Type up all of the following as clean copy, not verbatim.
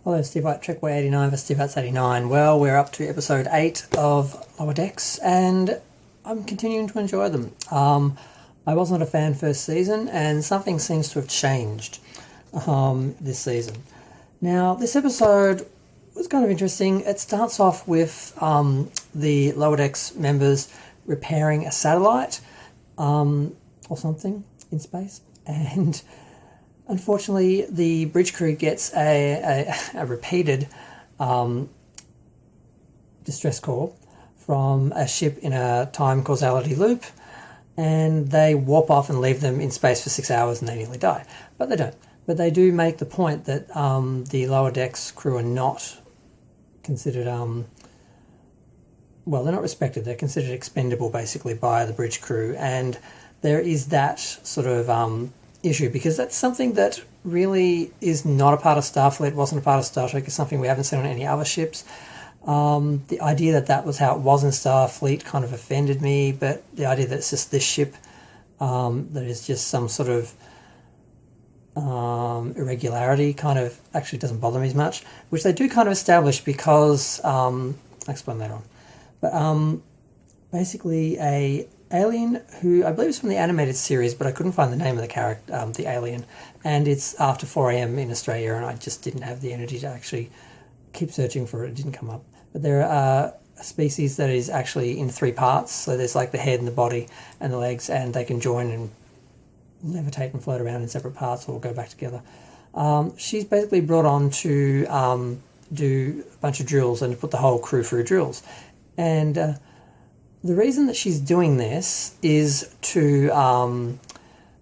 Hello, Steve White, Trekboy 89 for Steve White's 89. Well, we're up to episode 8 of Lower Decks, and I'm continuing to enjoy them. I was not a fan first season, and something seems to have changed this season. Now, this episode was kind of interesting. It starts off with the Lower Decks members repairing a satellite or something in space, and unfortunately, the bridge crew gets a repeated distress call from a ship in a time causality loop, and they warp off and leave them in space for 6 hours, and they nearly die. But they don't. But they do make the point that the lower decks crew are not considered, well, they're not respected. They're considered expendable, basically, by the bridge crew, and there is that sort of issue, because that's something that really is not a part of Starfleet, wasn't a part of Star Trek, it's something we haven't seen on any other ships. The idea that that was how it was in Starfleet kind of offended me, but the idea that it's just this ship that is just some sort of irregularity kind of actually doesn't bother me as much, which they do kind of establish because, I'll explain later on, but basically a alien who I believe is from the animated series, but I couldn't find the name of the character, the alien, and it's after 4 a.m. in Australia, and I just didn't have the energy to actually keep searching for it. It didn't come up. But there are a species that is actually in 3 parts, so there's like the head and the body and the legs, and they can join and levitate and float around in separate parts or go back together. She's basically brought on to do a bunch of drills and to put the whole crew through drills, and the reason that she's doing this is to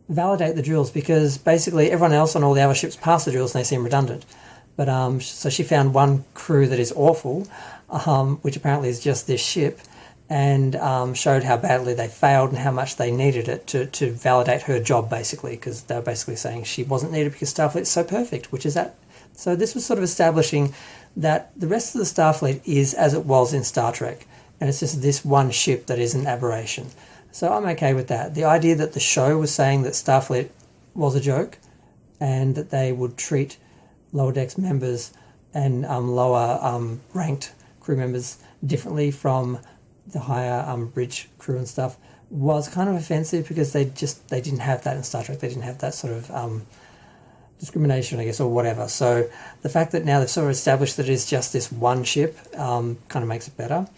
validate the drills, because basically everyone else on all the other ships pass the drills and they seem redundant. But so she found one crew that is awful, which apparently is just this ship, and showed how badly they failed and how much they needed it to validate her job, basically, because they were basically saying she wasn't needed because Starfleet's so perfect, which is that. So this was sort of establishing that the rest of the Starfleet is as it was in Star Trek, and it's just this one ship that is an aberration. So I'm okay with that. The idea that the show was saying that Starfleet was a joke and that they would treat lower decks members and lower ranked crew members differently from the higher bridge crew and stuff was kind of offensive, because they didn't have that in Star Trek. They didn't have that sort of discrimination, I guess, or whatever. So the fact that now they've sort of established that it's just this one ship kind of makes it better.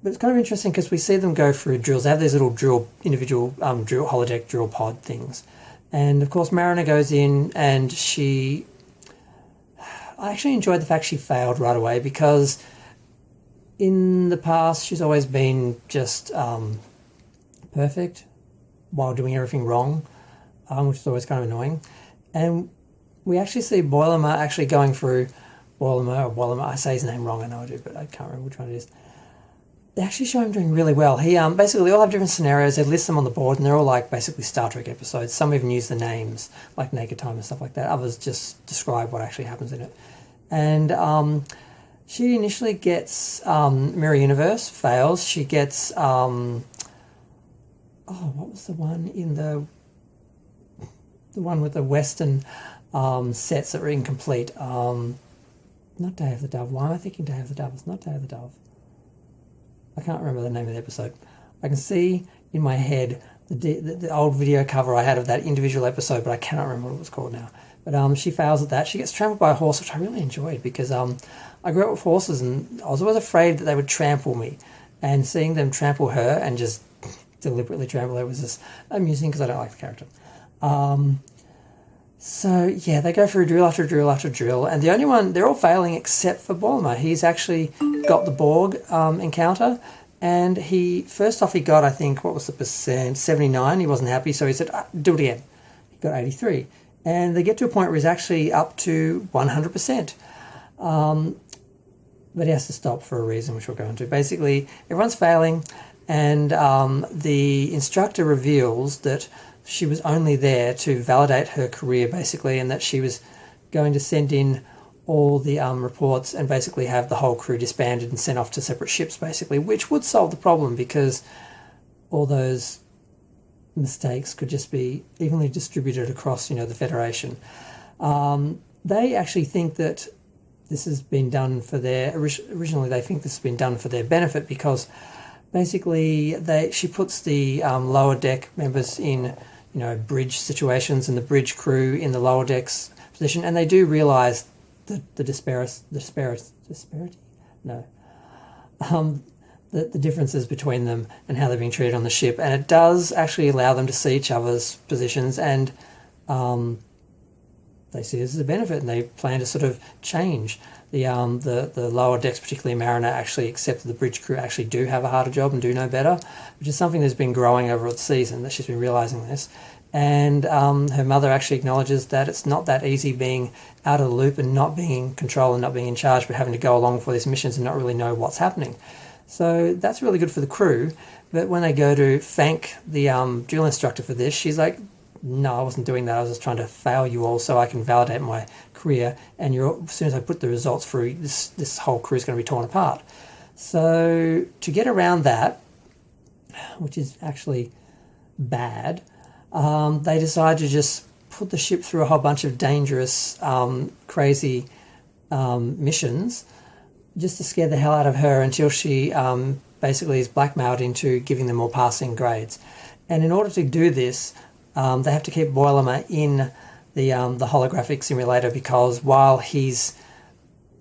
But it's kind of interesting because we see them go through drills. They have these little individual holodeck drill pod things. And of course Mariner goes in, and I actually enjoyed the fact she failed right away, because in the past she's always been just perfect while doing everything wrong, which is always kind of annoying. And we actually see Boilerma actually going through Boilerma, I say his name wrong, I know I do, but I can't remember which one it is. They actually show him doing really well. He basically, they all have different scenarios. They list them on the board, and they're all like basically Star Trek episodes. Some even use the names, like Naked Time and stuff like that. Others just describe what actually happens in it. And she initially gets Mirror Universe, fails. She gets what was the one in the one with the Western sets that were incomplete? Not Day of the Dove. Why am I thinking Day of the Dove? It's not Day of the Dove. I can't remember the name of the episode. I can see in my head the old video cover I had of that individual episode, but I cannot remember what it was called now. But she fails at that. She gets trampled by a horse, which I really enjoyed, because I grew up with horses, and I was always afraid that they would trample me. And seeing them trample her and just deliberately trample her was just amusing, because I don't like the character. So, yeah, they go through drill after drill after drill, and the only one, they're all failing except for Boilerma. He's actually got the Borg encounter, and first off he got, I think, what was the percent? 79. He wasn't happy, so he said, do it again. He got 83. And they get to a point where he's actually up to 100%. But he has to stop for a reason, which we'll go into. Basically, everyone's failing, and the instructor reveals that she was only there to validate her career, basically, and that she was going to send in all the reports and basically have the whole crew disbanded and sent off to separate ships, basically, which would solve the problem, because all those mistakes could just be evenly distributed across, the Federation. they actually think that this has been done for their... Originally, they think this has been done for their benefit because basically she puts the lower deck members in, bridge situations and the bridge crew in the lower decks position, and they do realise the disparity? No. The differences between them and how they're being treated on the ship, and it does actually allow them to see each other's positions, and they see this as a benefit, and they plan to sort of change. The lower decks, particularly Mariner, actually accept that the bridge crew actually do have a harder job and do know better, which is something that's been growing over the season, that she's been realising this. And her mother actually acknowledges that it's not that easy being out of the loop and not being in control and not being in charge, but having to go along for these missions and not really know what's happening. So that's really good for the crew. But when they go to thank the drill instructor for this, she's like, no, I wasn't doing that. I was just trying to fail you all so I can validate my career. And as soon as I put the results through, this whole crew is going to be torn apart. So to get around that, which is actually bad, they decide to just put the ship through a whole bunch of dangerous, crazy missions just to scare the hell out of her until she basically is blackmailed into giving them all passing grades. And in order to do this, they have to keep Boilerman in the holographic simulator, because while his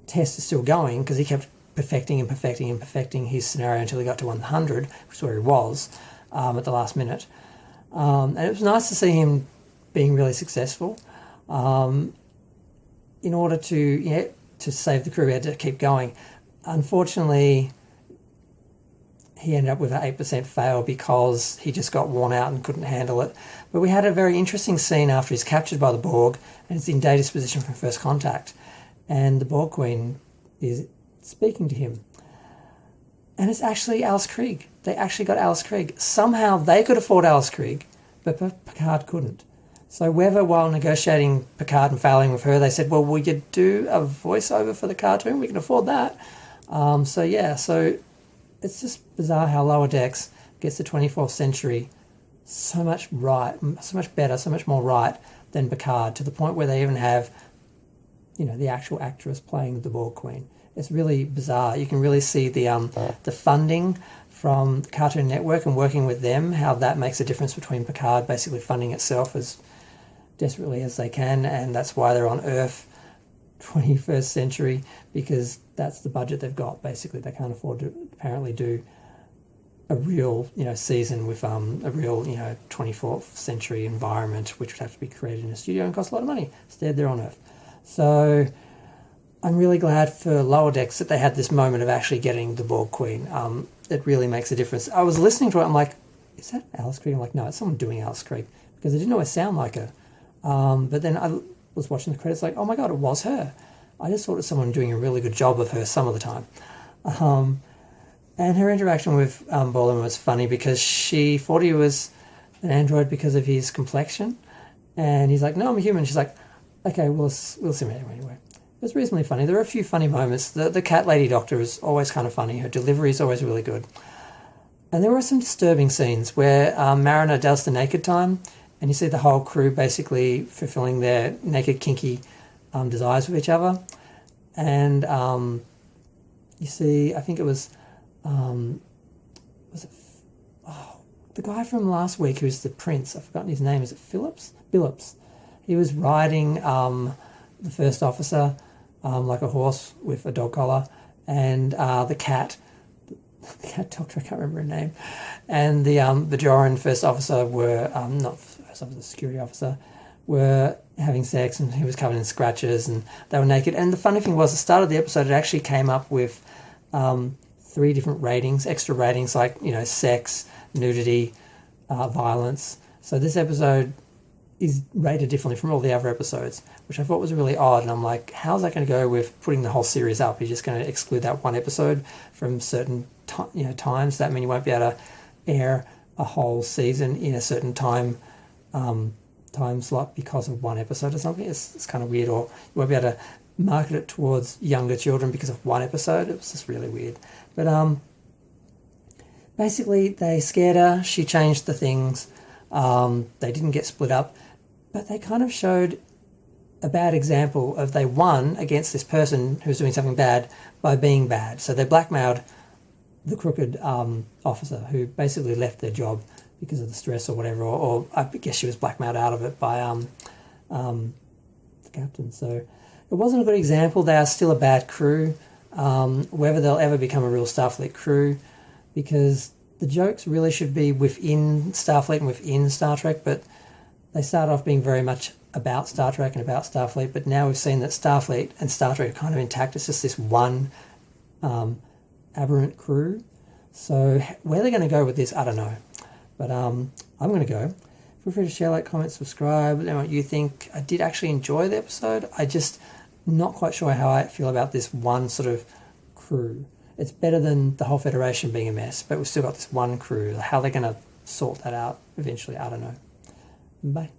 test is still going, because he kept perfecting his scenario until he got to 100, which is where he was at the last minute. And it was nice to see him being really successful. In order to save the crew, he had to keep going. Unfortunately, he ended up with an 8% fail because he just got worn out and couldn't handle it. But we had a very interesting scene after he's captured by the Borg and it's in Data's position from first contact. And the Borg Queen is speaking to him. And it's actually Alice Krig. They actually got Alice Krig. Somehow they could afford Alice Krig, but Picard couldn't. So whether while negotiating Picard and failing with her, they said, well, will you do a voiceover for the cartoon? We can afford that. So it's just bizarre how Lower Decks gets the 24th century so much right, so much better, so much more right than Picard, to the point where they even have, the actual actress playing the Borg Queen. It's really bizarre. You can really see the funding from the Cartoon Network and working with them, how that makes a difference between Picard basically funding itself as desperately as they can, and that's why they're on Earth 21st century, because that's the budget they've got. Basically, they can't afford to apparently do a real season with a real 24th century environment, which would have to be created in a studio and cost a lot of money. Instead, they're on Earth. So I'm really glad for Lower Decks that they had this moment of actually getting the Borg Queen. It really makes a difference. I was listening to it, I'm like, is that Alice Krig? I'm like, no, it's someone doing Alice Krig, because it didn't always sound like her. But then I was watching the credits like, oh my god, it was her. I just thought it was someone doing a really good job of her some of the time. And her interaction with Bolan was funny, because she thought he was an android because of his complexion. And he's like, no, I'm a human. She's like, okay, we'll simulate her anyway. It was reasonably funny. There were a few funny moments. The cat lady doctor is always kind of funny. Her delivery is always really good. And there were some disturbing scenes where Mariner does the naked time, and you see the whole crew basically fulfilling their naked, kinky desires with each other. And you see, I think it was the guy from last week who's the prince. I've forgotten his name. Is it Phillips? Billups. He was riding the first officer like a horse with a dog collar, and the cat doctor, I can't remember her name, and the Bajoran first officer were not first officer, security officer, were having sex, and he was covered in scratches, and they were naked. And the funny thing was, the start of the episode, it actually came up with 3 different ratings, extra ratings, like sex, nudity, violence. So this episode is rated differently from all the other episodes, which I thought was really odd. And I'm like, how's that going to go with putting the whole series up? You're just going to exclude that one episode from certain times? That mean you won't be able to air a whole season in a certain time slot because of one episode or something? It's kind of weird. Or you won't be able to market it towards younger children because of one episode. It was just really weird. But basically they scared her. She changed the things. They didn't get split up, but they kind of showed a bad example of they won against this person who's doing something bad by being bad. So they blackmailed the crooked officer who basically left their job because of the stress or whatever, or I guess she was blackmailed out of it by the captain. So it wasn't a good example. They are still a bad crew, whether they'll ever become a real Starfleet crew, because the jokes really should be within Starfleet and within Star Trek, but they start off being very much about Star Trek and about Starfleet, but now we've seen that Starfleet and Star Trek are kind of intact. It's just this one aberrant crew. So where they're going to go with this, I don't know. But I'm going to go. Feel free to share, like, comment, subscribe. Let me know what you think. I did actually enjoy the episode. I just not quite sure how I feel about this one sort of crew. It's better than the whole Federation being a mess, but we've still got this one crew. How they're going to sort that out eventually, I don't know. Bye.